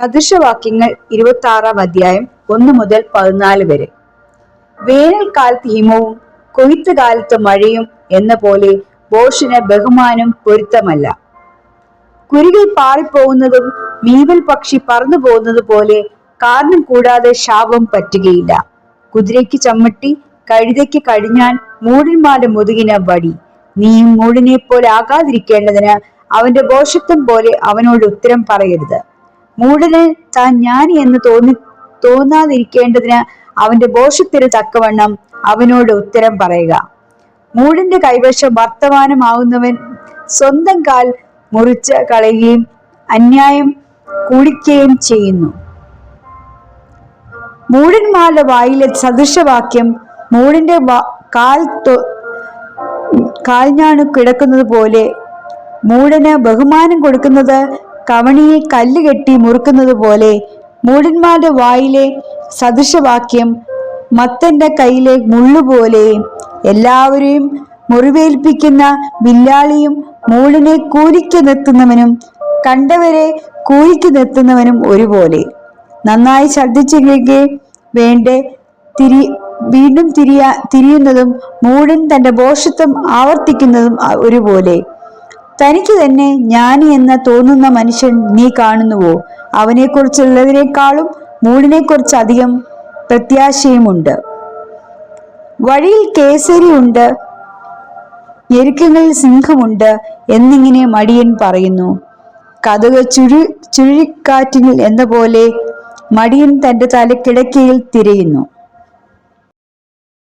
സദൃശവാക്യങ്ങൾ 26-ാം അധ്യായം 1 മുതൽ 14 വരെ. വേനൽക്കാലത്ത് ഹിമവും കൊയ്ത്ത് കാലത്ത് മഴയും എന്ന പോലെ ഭോഷന് ബഹുമാനം പൊരുത്തമല്ല. കുരുകൾ പാറിപ്പോകുന്നതും മീവൽ പക്ഷി പറന്നു പോകുന്നത് പോലെ കാരണം കൂടാതെ ശാപം പറ്റുകയില്ല. കുതിരയ്ക്ക് ചമ്മട്ടി, കഴുതയ്ക്ക് കടിഞ്ഞാൻ, മൂഢന്മാരുടെ മുതുകിന് വടി. നീയും മൂഢനെ പോലെ ആകാതിരിക്കേണ്ടതിന് അവന്റെ ഭോഷത്വം പോലെ അവനോട് ഉത്തരം പറയരുത്. മൂഢന് താൻ ജ്ഞാനി എന്ന് തോന്നാതിരിക്കേണ്ടതിന് അവന്റെ ഭോഷത്തിന് തക്കവണ്ണം അവനോട് ഉത്തരം പറയുക. മൂഢന്റെ കൈവശം വർത്തമാനമാകുന്നവൻ സ്വന്തം കാൽ മുറിച്ച് കളയുകയും അന്യായം കുടിക്കുകയും ചെയ്യുന്നു. മൂഢന്മാരുടെ വായിലെ സദൃശവാക്യം മൂഢന്റെ കാൽഞ്ഞാണു കിടക്കുന്നത് പോലെ. മൂഢന് ബഹുമാനം കൊടുക്കുന്നത് കവണിയിൽ കല്ല് കെട്ടി മുറുക്കുന്നത് പോലെ. മൂഢന്മാരുടെ വായിലെ സദൃശവാക്യം മത്തന്റെ കയ്യിലെ മുള്ളുപോലെയും. എല്ലാവരെയും മുറിവേൽപ്പിക്കുന്ന വില്ലാളിയും മൂഢനെ കൂലിക്ക് നിർത്തുന്നവനും കണ്ടവരെ കൂലിക്ക് നിർത്തുന്നവനും ഒരുപോലെ. നന്നായി ശ്രദ്ധിച്ചില്ലെങ്കിൽ വേണ്ടേ വീണ്ടും തിരിയുന്നതും മൂഢൻ തന്റെ ഭോഷത്വം ആവർത്തിക്കുന്നതും ഒരുപോലെ. തനിക്ക് തന്നെ ജ്ഞാനി എന്ന് തോന്നുന്ന മനുഷ്യൻ നീ കാണുന്നുവോ? അവനെ കുറിച്ചുള്ളതിനേക്കാളും മൂഢനെ കുറിച്ച് അധികം പ്രത്യാശയുമുണ്ട്. വഴിയിൽ കേസരി ഉണ്ട്, ഞെരുക്കങ്ങളിൽ സിംഹമുണ്ട് എന്നിങ്ങനെ മടിയൻ പറയുന്നു. കതക് ചുഴലിക്കാറ്റിൽ എന്ന പോലെ മടിയൻ തന്റെ തലക്കിടക്കയിൽ തിരയുന്നു.